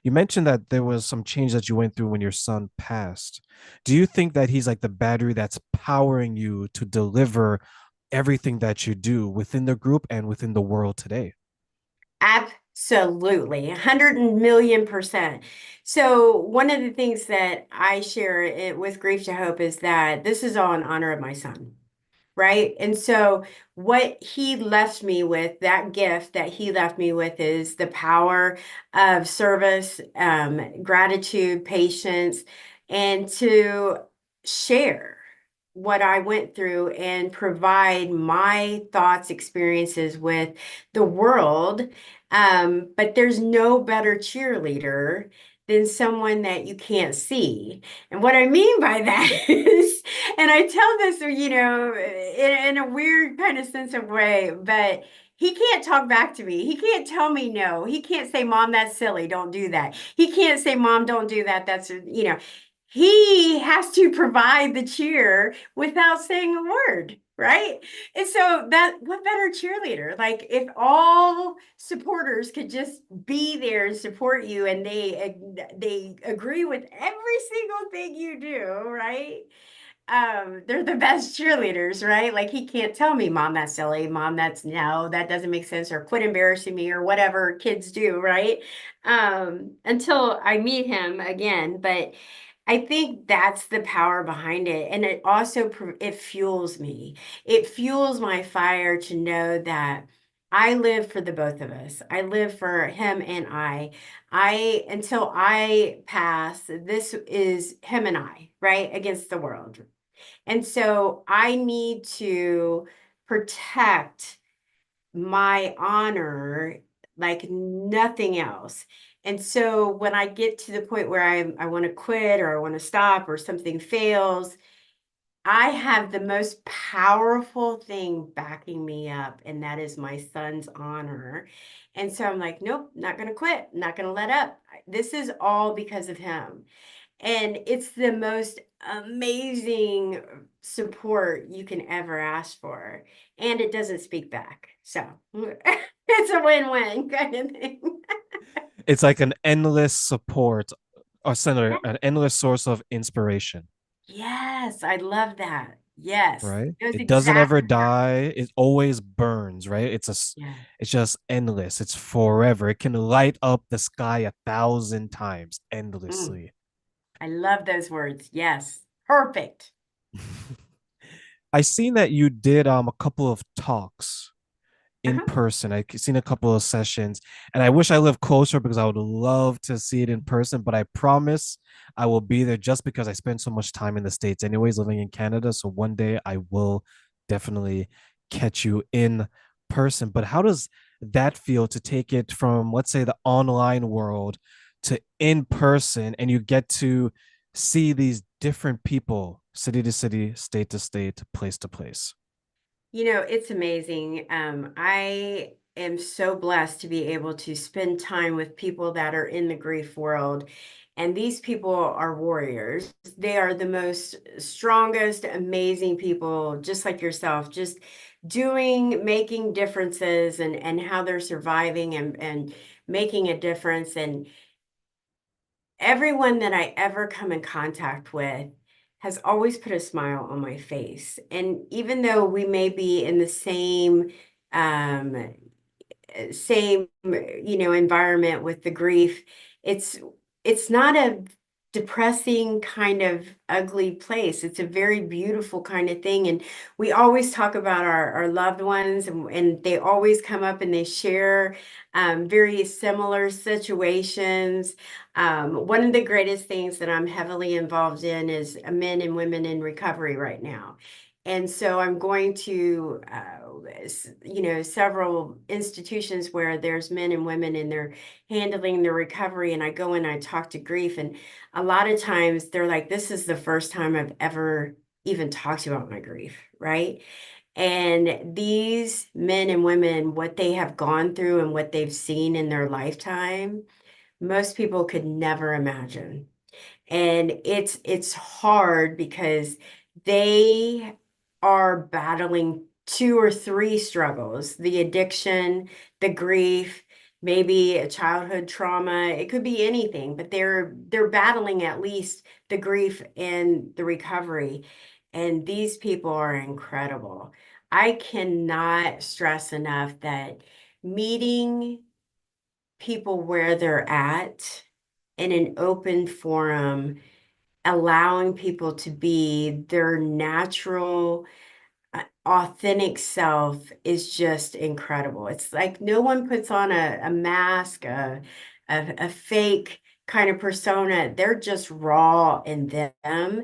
You mentioned that there was some change that you went through when your son passed. Do you think that he's like the battery that's powering you to deliver everything that you do within the group and within the world today? Absolutely, 100 million%. So, one of the things that I share it with Grief to Hope is that this is all in honor of my son, right? And so, what he left me with, that gift that he left me with, is the power of service, gratitude, patience, and to share what I went through and provide my thoughts, experiences with the world. But there's no better cheerleader than someone that you can't see. And what I mean by that is, and I tell this, in a weird kind of sense of way, but he can't talk back to me. He can't tell me no. He can't say, Mom, that's silly. Don't do that. He can't say, Mom, don't do that. He has to provide the cheer without saying a word, right? And so that what better cheerleader? Like if all supporters could just be there and support you and they agree with every single thing you do, right? They're the best cheerleaders, right? Like he can't tell me, Mom, that's silly, Mom, that's no, that doesn't make sense, or quit embarrassing me, or whatever kids do, right? Until I meet him again. But I think that's the power behind it. And it also it fuels me. It fuels my fire to know that I live for the both of us. I live for him and I. Until I pass, this is him and I, right? Against the world. And so I need to protect my honor like nothing else. And so when I get to the point where I want to quit or I want to stop or something fails, I have the most powerful thing backing me up, and that is my son's honor. And so I'm like, nope, not going to quit, not going to let up. This is all because of him. And it's the most amazing support you can ever ask for. And it doesn't speak back. So it's a win-win kind of thing. It's like an endless support or center, an endless source of inspiration, Yes, I love that. Yes, right? it was It doesn't ever exactly that. die. It always burns, right? Yeah. It's just endless. It's forever. It can light up the sky 1,000 times Mm, endlessly. I love those words. Yes, perfect. I seen that you did a couple of talks in Uh-huh. person. I seen a couple of sessions, and I wish I lived closer because I would love to see it in person. But I promise I will be there just because I spend so much time in the States, anyways, living in Canada. So one day I will definitely catch you in person. But how does that feel to take it from, let's say, the online world to in person, and you get to see these different people, city to city, state to state, place to place? It's amazing. I am so blessed to be able to spend time with people that are in the grief world. And these people are warriors. They are the most strongest, amazing people, just like yourself, just making differences and how they're surviving and making a difference. And everyone that I ever come in contact with has always put a smile on my face. And even though we may be in the um, same environment with the grief, it's it's not a depressing kind of ugly place. It's a very beautiful kind of thing. And we always talk about our loved ones, and they always come up and they share very similar situations. One of the greatest things that I'm heavily involved in is men and women in recovery right now. And so I'm going to, several institutions where there's men and women and they're handling their recovery. And I go in, I talk to grief. And a lot of times they're like, this is the first time I've ever even talked about my grief, right? And these men and women, what they have gone through and what they've seen in their lifetime, most people could never imagine. And it's hard because they are battling two or three struggles: the addiction, the grief, maybe a childhood trauma. It could be anything, but they're battling at least the grief and the recovery. And these people are incredible. I cannot stress enough that meeting people where they're at in an open forum, allowing people to be their natural, authentic self is just incredible. It's like no one puts on a mask, a fake kind of persona. They're just raw in them.